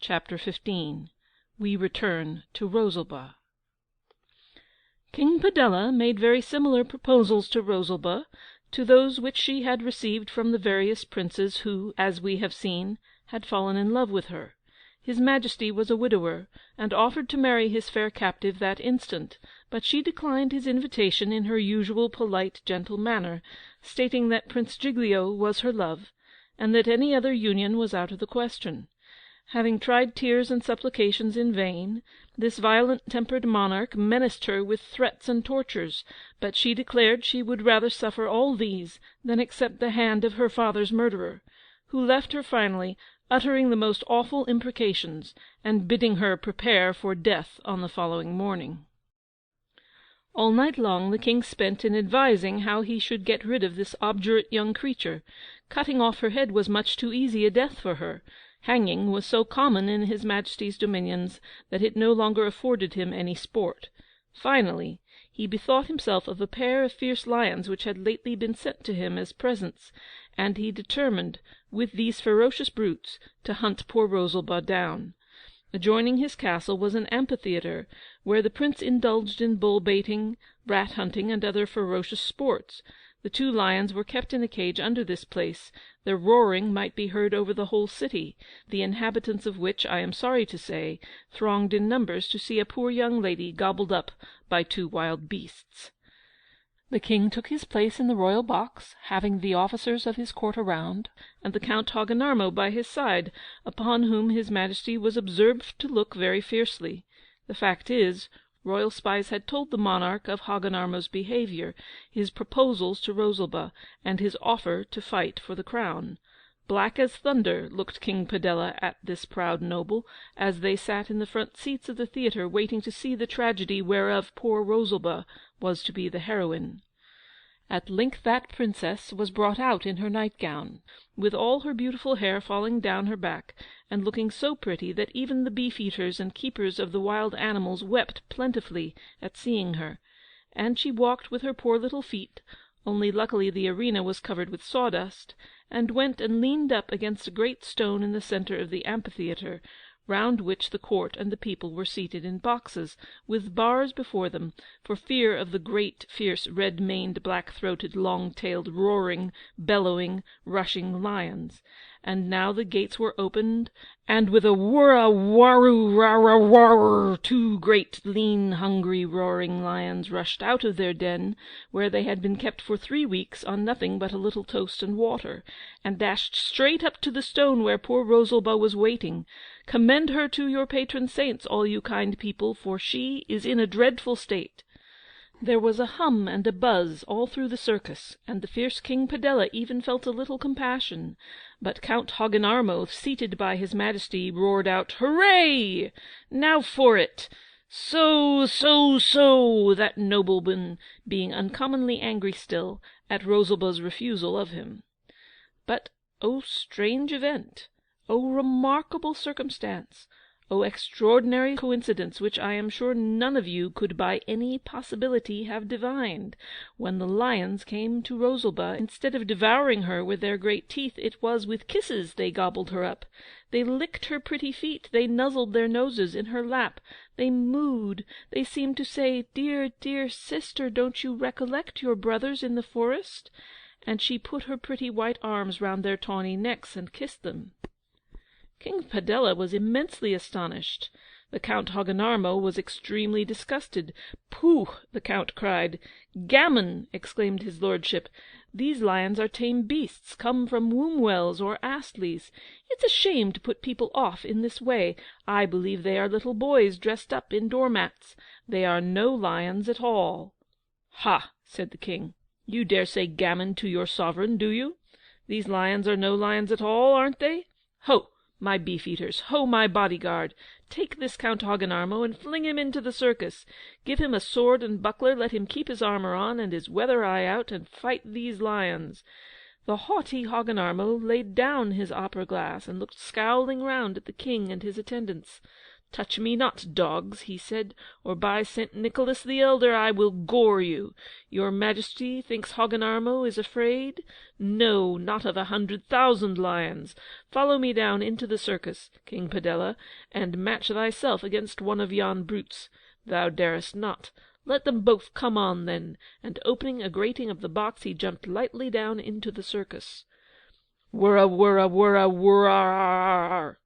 Chapter 15. We return to Rosalba. King Padella made very similar proposals to Rosalba to those which she had received from the various princes who, as we have seen, had fallen in love with her. His Majesty was a widower, and offered to marry his fair captive that instant, but she declined his invitation in her usual polite, gentle manner, stating that Prince Giglio was her love, and that any other union was out of the question. Having tried tears and supplications in vain, this violent-tempered monarch menaced her with threats and tortures, but she declared she would rather suffer all these than accept the hand of her father's murderer, who left her finally, uttering the most awful imprecations, and bidding her prepare for death on the following morning. All night long the king spent in advising how he should get rid of this obdurate young creature. Cutting off her head was much too easy a death for her. Hanging was so common in his Majesty's dominions that it no longer afforded him any sport. Finally, he bethought himself of a pair of fierce lions which had lately been sent to him as presents, and he determined, with these ferocious brutes, to hunt poor Rosalba down. Adjoining his castle was an amphitheatre, where the prince indulged in bull-baiting, rat-hunting, and other ferocious sports. The 2 lions were kept in a cage under this place. Their roaring might be heard over the whole city, the inhabitants of which, I am sorry to say, thronged in numbers to see a poor young lady gobbled up by 2 wild beasts. The king took his place in the royal box, having the officers of his court around, and the Count Hogginarmo by his side, upon whom his Majesty was observed to look very fiercely. The fact is, royal spies had told the monarch of Hogginarmo's behaviour, his proposals to Rosalba, and his offer to fight for the crown. Black as thunder looked King Padella at this proud noble, as they sat in the front seats of the theatre waiting to see the tragedy whereof poor Rosalba was to be the heroine. At length that princess was brought out in her nightgown, with all her beautiful hair falling down her back, and looking so pretty that even the beef-eaters and keepers of the wild animals wept plentifully at seeing her. And she walked with her poor little feet, only luckily the arena was covered with sawdust, and went and leaned up against a great stone in the centre of the amphitheatre, round which the court and the people were seated in boxes, with bars before them, for fear of the great, fierce, red-maned, black-throated, long-tailed, roaring, bellowing, rushing lions. And now the gates were opened, and with a whirra-warru-rara-warr, 2 great, lean, hungry, roaring lions rushed out of their den, where they had been kept for 3 weeks on nothing but a little toast and water, and dashed straight up to the stone where poor Rosalba was waiting. Commend her to your patron saints, all you kind people, for she is in a dreadful state. There was a hum and a buzz all through the circus, and the fierce King Padella even felt a little compassion. But Count Hogginarmo, seated by his Majesty, roared out, "Hooray! Now for it! So, that nobleman being uncommonly angry still at Rosalba's refusal of him. But, oh strange event! Oh remarkable circumstance! Oh extraordinary coincidence, which I am sure none of you could by any possibility have divined! When the lions came to Rosalba, instead of devouring her with their great teeth, it was with kisses they gobbled her up. They licked her pretty feet, they nuzzled their noses in her lap, they mooed, they seemed to say, "Dear, dear sister, don't you recollect your brothers in the forest?" And she put her pretty white arms round their tawny necks and kissed them. King Padella was immensely astonished. The Count Hogginarmo was extremely disgusted. "Pooh!" the Count cried. "Gammon!" exclaimed his lordship. "These lions are tame beasts, come from Wombwells or Astleys. It's a shame to put people off in this way. I believe they are little boys dressed up in doormats. They are no lions at all." "Ha!" said the king. "You dare say gammon to your sovereign, do you? These lions are no lions at all, aren't they? Ho! my beef-eaters, ho, my bodyguard! Take this Count Hogginarmo and fling him into the circus. Give him a sword and buckler, let him keep his armour on and his weather eye out, and fight these lions." The haughty Hogginarmo laid down his opera-glass, and looked scowling round at the king and his attendants. "Touch me not, dogs," he said, "or by St. Nicholas the Elder I will gore you. Your Majesty thinks Hogginarmo is afraid? No, not of 100,000 lions. Follow me down into the circus, King Padella, and match thyself against one of yon brutes. Thou darest not. Let them both come on, then," and opening a grating of the box, he jumped lightly down into the circus. Whirra, whirra, whirra, whirra.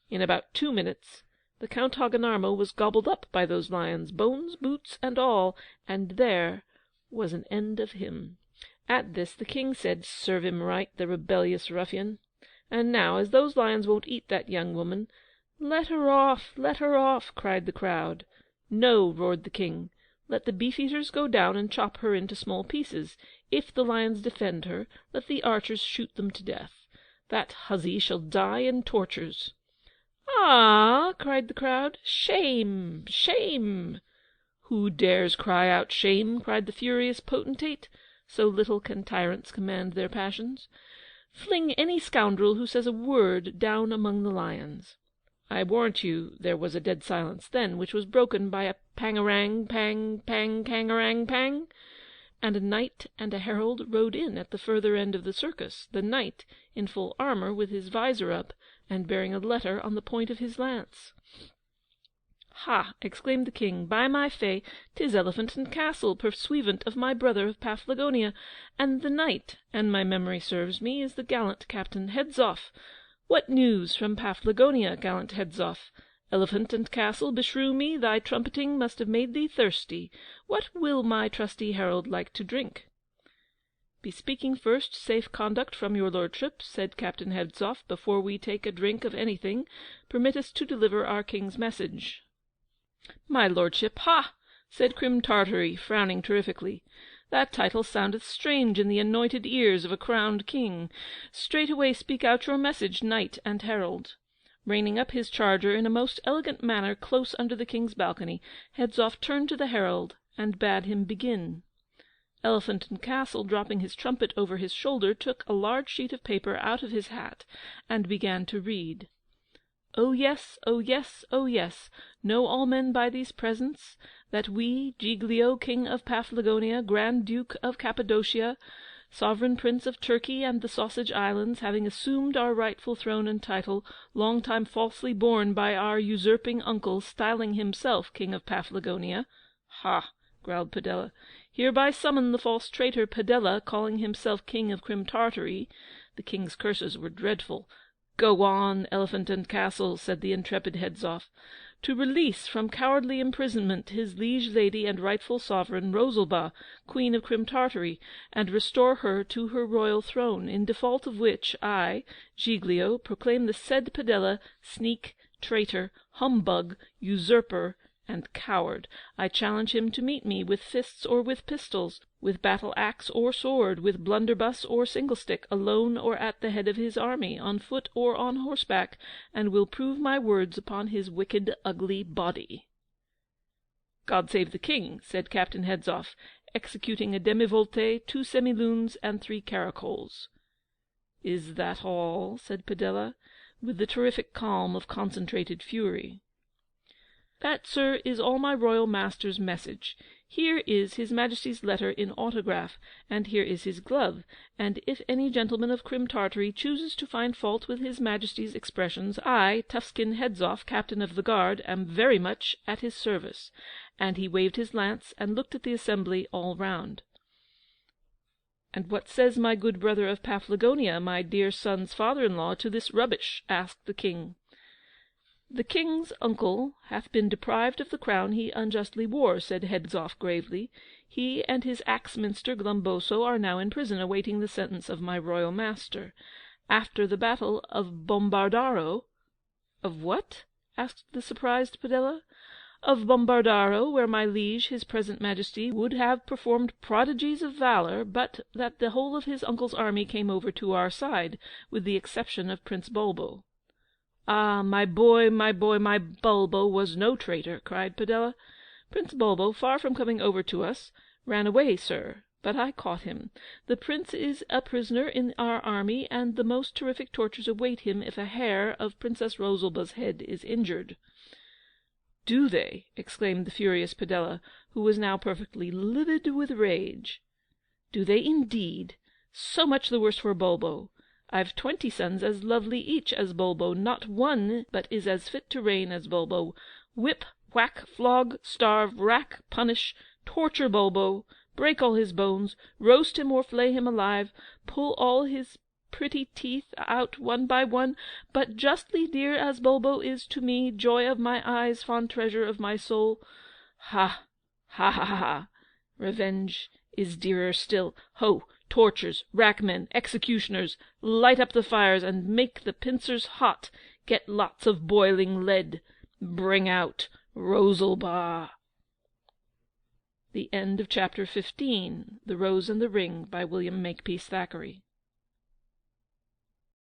In about 2 minutes, the Count Hogginarmo was gobbled up by those lions, bones, boots, and all, and there was an end of him. At this the king said, "Serve him right, the rebellious ruffian. And now, as those lions won't eat that young woman—" "Let her off, let her off!" cried the crowd. "No," roared the king. "Let the beef-eaters go down and chop her into small pieces. If the lions defend her, let the archers shoot them to death. That hussy shall die in tortures." "Ah!" cried the crowd. "Shame! Shame!" "Who dares cry out shame?" cried the furious potentate. So little can tyrants command their passions. "Fling any scoundrel who says a word down among the lions." I warrant you there was a dead silence then, which was broken by a pang-a-rang, pang, pang, kang-a-rang, pang, and a knight and a herald rode in at the further end of the circus, the knight in full armour, with his visor up, and bearing a letter on the point of his lance. "Ha!" exclaimed the king, "by my fay, 'tis Elephant and Castle, pursuivant of my brother of Paflagonia, and the knight, and my memory serves me, is the gallant Captain Hedzoff. What news from Paflagonia, gallant Hedzoff? Elephant and Castle, beshrew me, thy trumpeting must have made thee thirsty. What will my trusty herald like to drink?" "Bespeaking first safe conduct from your lordship," said Captain Hedzoff, "before we take a drink of anything, permit us to deliver our king's message." "My lordship, ha!" said Crim Tartary, frowning terrifically. "That title soundeth strange in the anointed ears of a crowned king. Straightway speak out your message, knight and herald." Reining up his charger in a most elegant manner close under the king's balcony, Hedzoff turned to the herald and bade him begin. Elephant and Castle, dropping his trumpet over his shoulder, took a large sheet of paper out of his hat and began to read. "Oh yes, oh yes, oh yes, know all men by these presents, that we, Giglio, King of Paflagonia, Grand Duke of Cappadocia, Sovereign Prince of Turkey and the Sausage Islands, having assumed our rightful throne and title, long time falsely borne by our usurping uncle, styling himself King of Paflagonia—" "Ha!" growled Padella. "Hereby summon the false traitor Padella, calling himself King of Crim Tartary." The king's curses were dreadful. "Go on, Elephant and Castle," said the intrepid Hedzoff. "To release from cowardly imprisonment his liege lady and rightful sovereign, Rosalba, Queen of Crim Tartary, and restore her to her royal throne, in default of which I, Giglio, proclaim the said Padella sneak, traitor, humbug, usurper, and coward. I challenge him to meet me with fists or with pistols, with battle-axe or sword, with blunderbuss or singlestick, alone or at the head of his army, on foot or on horseback, and will prove my words upon his wicked, ugly body." "God save the king," said Captain Hedzoff, executing a demi-volte, 2 semi-lunes, and 3 caracoles. "Is that all?" said Padella, with the terrific calm of concentrated fury. "That, sir, is all my royal master's message. Here is His Majesty's letter in autograph, and here is his glove, and if any gentleman of Crim Tartary chooses to find fault with His Majesty's expressions, I, Tuffskin Hedzoff, Captain of the Guard, am very much at his service." And he waved his lance, and looked at the assembly all round. "And what says my good brother of Paflagonia, my dear son's father-in-law, to this rubbish?" asked the king. "The king's uncle hath been deprived of the crown he unjustly wore," said Hedzoff gravely. "He and his Axminster Glumboso are now in prison, awaiting the sentence of my royal master. After the battle of Bombardaro—" "Of what?" asked the surprised Padella. "Of Bombardaro, where my liege, his present majesty, would have performed prodigies of valour, but that the whole of his uncle's army came over to our side, with the exception of Prince Bulbo." "Ah, my boy, my boy, my Bulbo was no traitor," cried Padella. "Prince Bulbo, far from coming over to us, ran away, sir, but I caught him. The prince is a prisoner in our army, and the most terrific tortures await him if a hair of Princess Rosalba's head is injured." "Do they?" exclaimed the furious Padella, who was now perfectly livid with rage. "Do they indeed? So much the worse for Bulbo. I've 20 sons as lovely each as Bulbo, not one but is as fit to reign as Bulbo. Whip, whack, flog, starve, rack, punish, torture Bulbo, break all his bones, roast him or flay him alive, pull all his pretty teeth out one by one, but justly dear as Bulbo is to me, joy of my eyes, fond treasure of my soul, ha, ha, ha, ha, revenge is dearer still. Ho, tortures, rackmen, executioners, light up the fires and make the pincers hot. Get lots of boiling lead. Bring out ROSALBA." The end of chapter 15, The Rose and the Ring, by William Makepeace Thackeray.